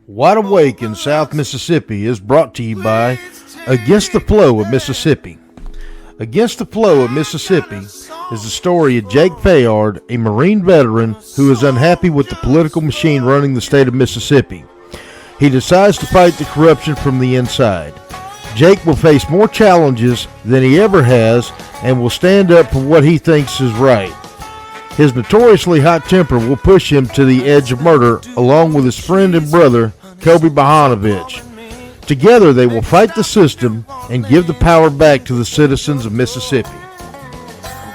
Wide Awake in South Mississippi is brought to you by Against the Flow of Mississippi. Against the Flow of Mississippi is the story of Jake Fayard, a Marine veteran who is unhappy with the political machine running the state of Mississippi. He decides to fight the corruption from the inside. Jake will face more challenges than he ever has and will stand up for what he thinks is right. His notoriously hot temper will push him to the edge of murder, along with his friend and brother, Kobe Bahanovich. Together, they will fight the system and give the power back to the citizens of Mississippi.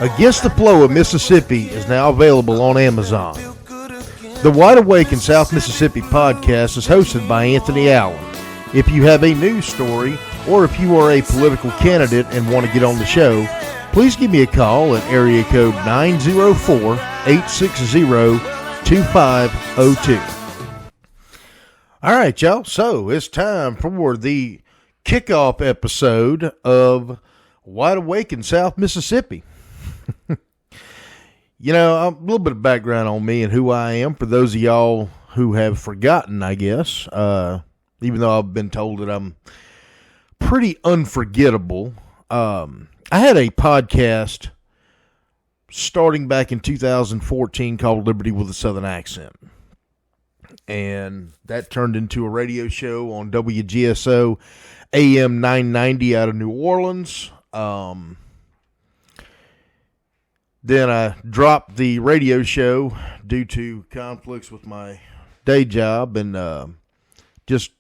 Against the Flow of Mississippi is now available on Amazon. The Wide Awake in South Mississippi podcast is hosted by Anthony Allen. If you have a news story, or if you are a political candidate and want to get on the show, please give me a call at area code 904-860-2502. All right, y'all. So it's time for the kickoff episode of Wide Awake in South Mississippi. You know, a little bit of background on me and who I am for those of y'all who have forgotten, I guess, even though I've been told that I'm pretty unforgettable. I had a podcast starting back in 2014 called Liberty with a Southern Accent. And that turned into a radio show on WGSO AM 990 out of New Orleans. Then I dropped the radio show due to conflicts with my day job and just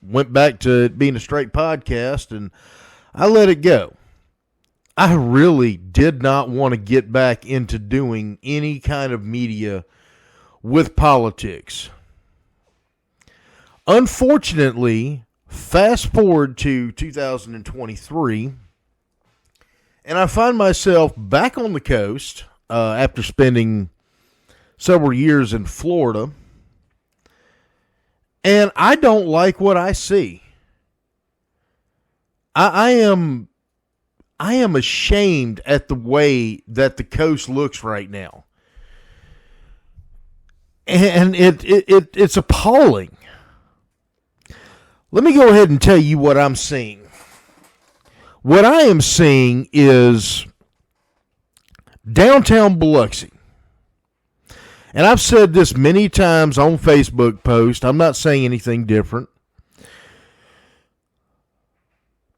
went back to it being a straight podcast, and I let it go. I really did not want to get back into doing any kind of media with politics. Unfortunately, fast forward to 2023, and I find myself back on the coast after spending several years in Florida, and I don't like what I see. I am ashamed at the way that the coast looks right now. And it's appalling. Let me go ahead and tell you what I'm seeing. What I am seeing is downtown Biloxi. And I've said this many times on Facebook posts. I'm not saying anything different.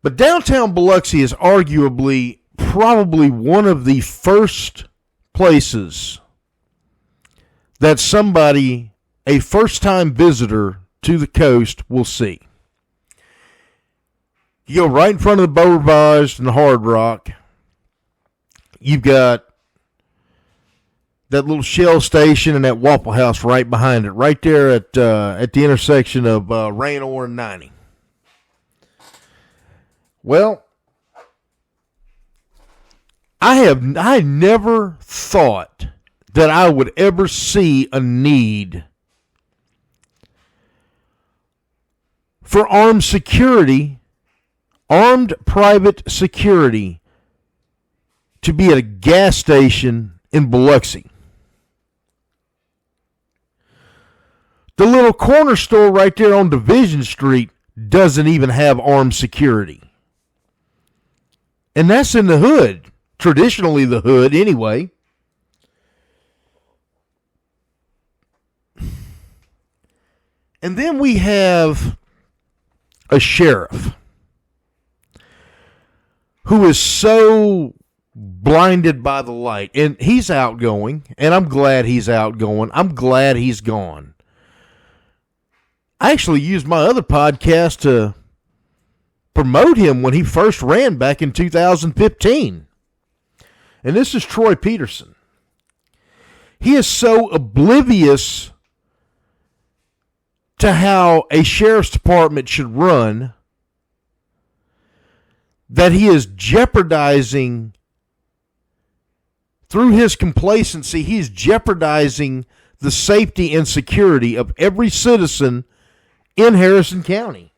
But downtown Biloxi is arguably probably one of the first places that somebody, a first-time visitor to the coast, will see. You go right in front of the Beau Rivage and the Hard Rock. You've got that little Shell station and that Waffle House right behind it, right there at the intersection of Raynor and 90. Well, I never thought that I would ever see a need for armed private security to be at a gas station in Biloxi. The little corner store right there on Division Street doesn't even have armed security. And that's in the hood. Traditionally the hood anyway. And then we have a sheriff who is so blinded by the light. And he's outgoing, and I'm glad he's outgoing. I'm glad he's gone. I actually used my other podcast to promote him when he first ran back in 2015. And this is Troy Peterson. He is so oblivious to how a sheriff's department should run that he is jeopardizing, through his complacency, he's jeopardizing the safety and security of every citizen in Harrison County.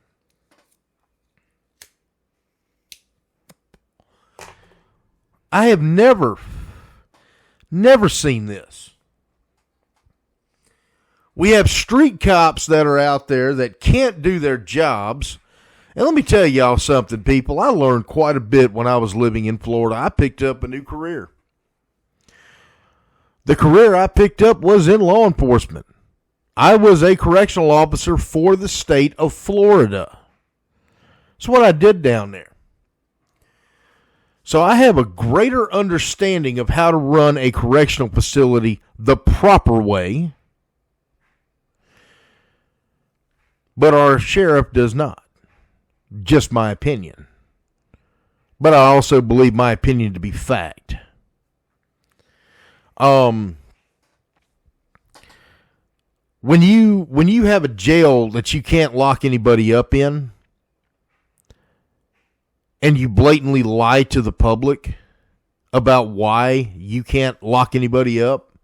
I have never seen this. We have street cops that are out there that can't do their jobs. And let me tell y'all something, people. I learned quite a bit when I was living in Florida. I picked up a new career. The career I picked up was in law enforcement. I was a correctional officer for the state of Florida. That's what I did down there. So I have a greater understanding of how to run a correctional facility the proper way. But our sheriff does not. Just my opinion. But I also believe my opinion to be fact. When you have a jail that you can't lock anybody up in, and you blatantly lie to the public about why you can't lock anybody up,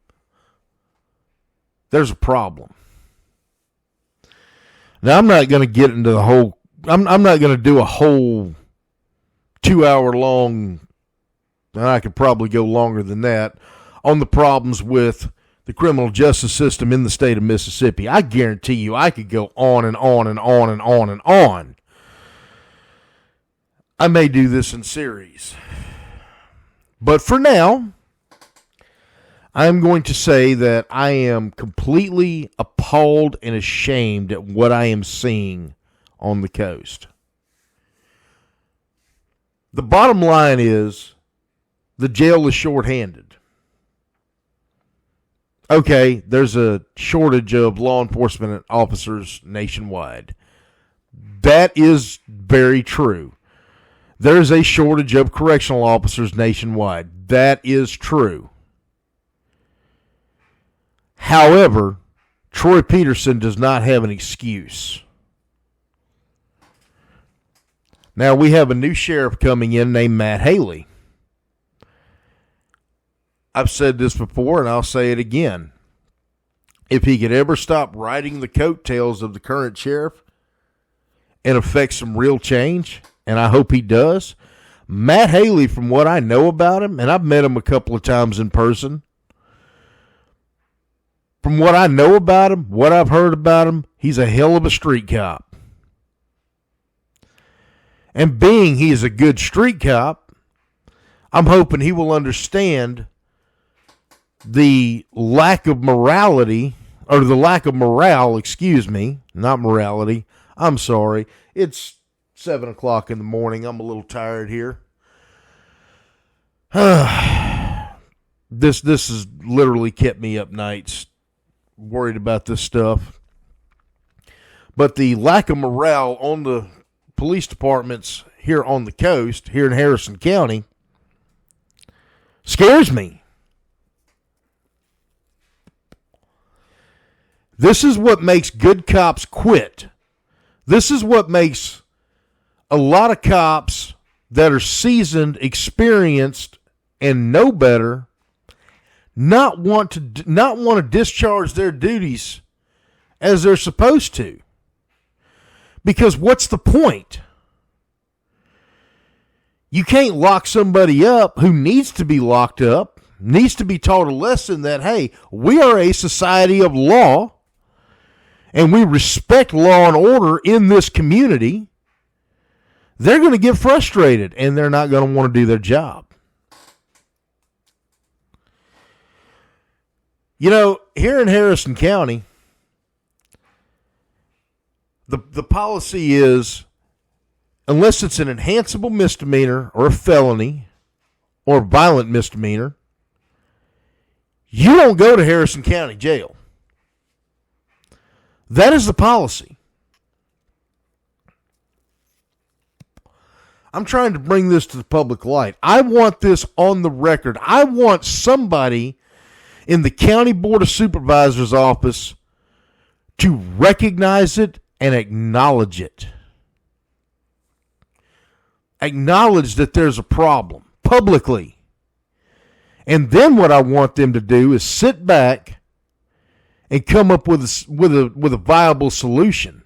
there's a problem. Now, I'm not going to get into the whole, I'm not going to do a whole 2-hour long, and I could probably go longer than that, on the problems with the criminal justice system in the state of Mississippi. I guarantee you I could go on and on and on and on and on. I may do this in series. But for now, I'm going to say that I am completely appalled and ashamed at what I am seeing on the coast. The bottom line is the jail is shorthanded. Okay, there's a shortage of law enforcement officers nationwide. That is very true. There's a shortage of correctional officers nationwide. That is true. However, Troy Peterson does not have an excuse. Now, we have a new sheriff coming in named Matt Haley. I've said this before, and I'll say it again. If he could ever stop riding the coattails of the current sheriff and affect some real change, and I hope he does, Matt Haley, from what I know about him, and I've met him a couple of times in person, from what I know about him, what I've heard about him, he's a hell of a street cop. And being he is a good street cop, I'm hoping he will understand the lack of morality, or the lack of morale, not morality. I'm sorry. It's 7 o'clock in the morning. I'm a little tired here. This has literally kept me up nights worried about this stuff. But the lack of morale on the police departments here on the coast, here in Harrison County, scares me. This is what makes good cops quit. This is what makes a lot of cops that are seasoned, experienced, and know better not want to discharge their duties as they're supposed to. Because what's the point? You can't lock somebody up who needs to be locked up, needs to be taught a lesson that, hey, we are a society of law, and we respect law and order in this community. They're going to get frustrated, and they're not going to want to do their job. You know, here in Harrison County, the policy is, unless it's an enhanceable misdemeanor or a felony or a violent misdemeanor, you don't go to Harrison County Jail. That is the policy. I'm trying to bring this to the public light. I want this on the record. I want somebody in the County Board of Supervisors office to recognize it and acknowledge it. Acknowledge that there's a problem publicly. And then what I want them to do is sit back and come up with a viable solution.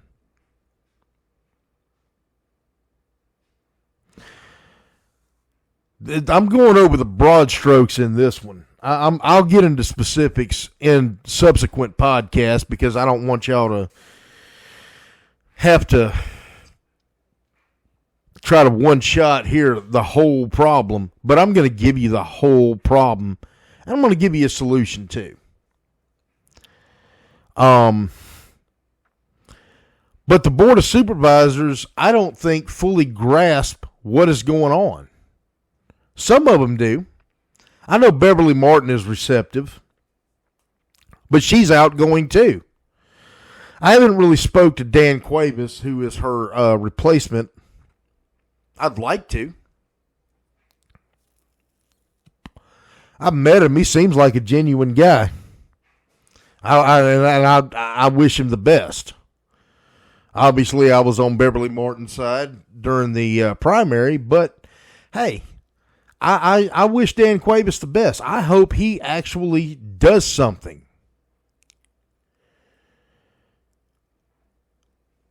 I'm going over the broad strokes in this one. I'll get into specifics in subsequent podcasts because I don't want y'all to have to try to one-shot here the whole problem. But I'm going to give you the whole problem, and I'm going to give you a solution too. But the Board of Supervisors, I don't think fully grasp what is going on. Some of them do. I know Beverly Martin is receptive, but she's outgoing too. I haven't really spoke to Dan Cuevas, who is her replacement. I'd like to. I've met him. He seems like a genuine guy. I wish him the best. Obviously, I was on Beverly Martin's side during the primary, but hey, I wish Dan Cuevas the best. I hope he actually does something.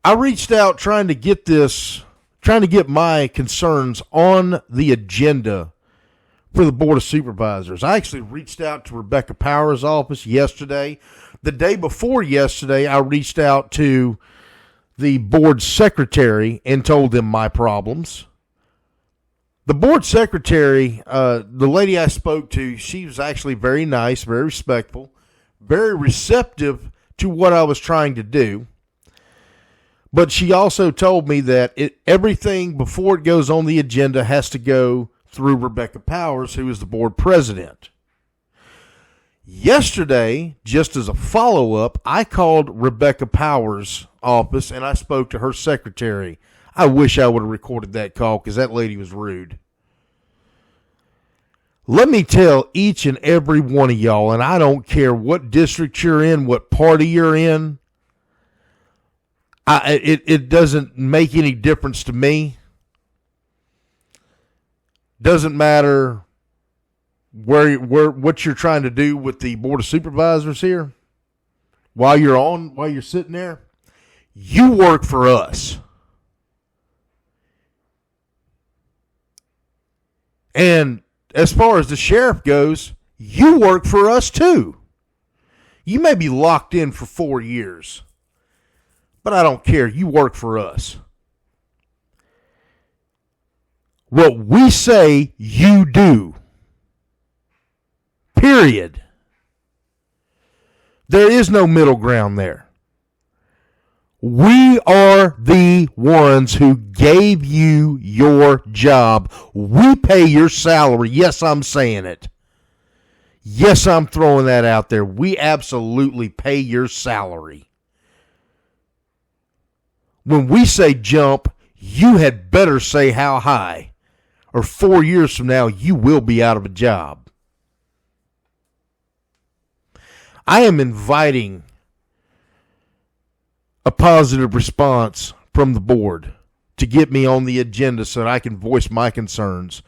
I reached out trying to get my concerns on the agenda for the Board of Supervisors. I actually reached out to Rebecca Powers' office yesterday. The day before yesterday, I reached out to the board secretary and told them my problems. The board secretary, the lady I spoke to, she was actually very nice, very respectful, very receptive to what I was trying to do. But she also told me that everything before it goes on the agenda has to go through Rebecca Powers, who is the board president. Yesterday, just as a follow-up, I called Rebecca Powers' office and I spoke to her secretary. I wish I would have recorded that call because that lady was rude. Let me tell each and every one of y'all, and I don't care what district you're in, what party you're in, it doesn't make any difference to me. Doesn't matter what you're trying to do with the Board of Supervisors here. While you're sitting there, you work for us. And as far as the sheriff goes, you work for us too. You may be locked in for 4 years, but I don't care. You work for us. What we say, you do. Period. There is no middle ground there. We are the ones who gave you your job. We pay your salary. Yes, I'm saying it. Yes, I'm throwing that out there. We absolutely pay your salary. When we say jump, you had better say how high, or 4 years from now, you will be out of a job. I am inviting a positive response from the board to get me on the agenda so that I can voice my concerns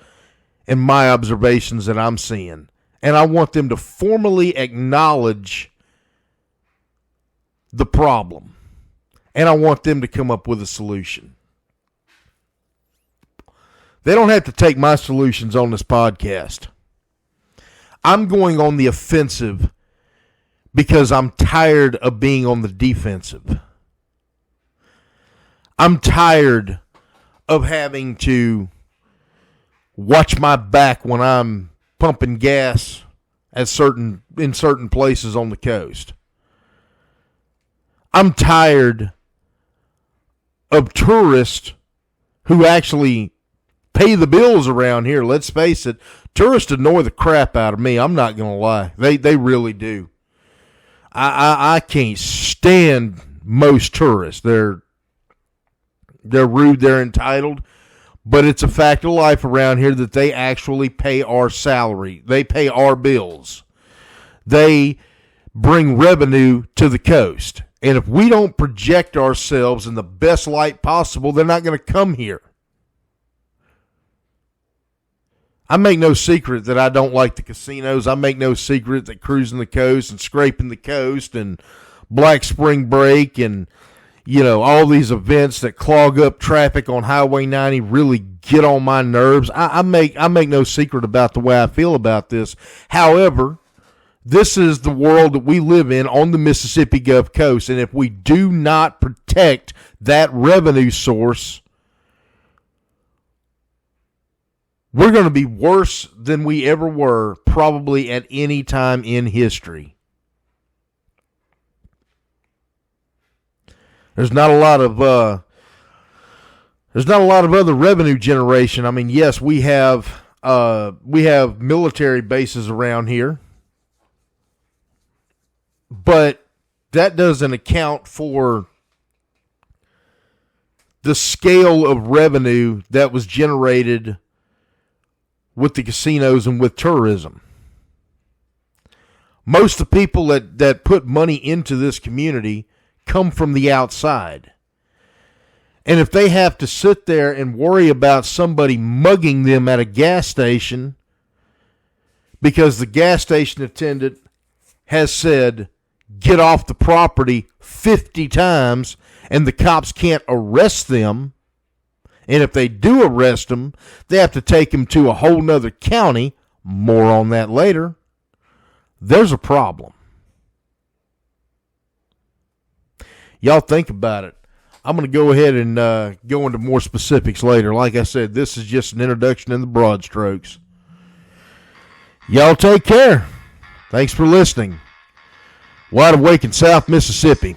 and my observations that I'm seeing. And I want them to formally acknowledge the problem. And I want them to come up with a solution. They don't have to take my solutions on this podcast. I'm going on the offensive because I'm tired of being on the defensive. I'm tired of having to watch my back when I'm pumping gas in certain places on the coast. I'm tired of tourists who actually pay the bills around here. Let's face it, tourists annoy the crap out of me. I'm not going to lie. They really do. I can't stand most tourists. They're rude, they're entitled, but it's a fact of life around here that they actually pay our salary. They pay our bills. They bring revenue to the coast. And if we don't project ourselves in the best light possible, they're not going to come here. I make no secret that I don't like the casinos. I make no secret that cruising the coast and scraping the coast and Black Spring Break and all these events that clog up traffic on Highway 90 really get on my nerves. I make no secret about the way I feel about this. However, this is the world that we live in on the Mississippi Gulf Coast, and if we do not protect that revenue source, we're going to be worse than we ever were probably at any time in history. There's not a lot of other revenue generation. I mean, yes, we have military bases around here, but that doesn't account for the scale of revenue that was generated with the casinos and with tourism. Most of the people that put money into this community come from the outside. And if they have to sit there and worry about somebody mugging them at a gas station because the gas station attendant has said, get off the property 50 times, and the cops can't arrest them, and if they do arrest them, they have to take them to a whole nother county, more on that later, there's a problem. Y'all think about it. I'm going to go ahead and go into more specifics later. Like I said, this is just an introduction in the broad strokes. Y'all take care. Thanks for listening. Wide Awake in South Mississippi.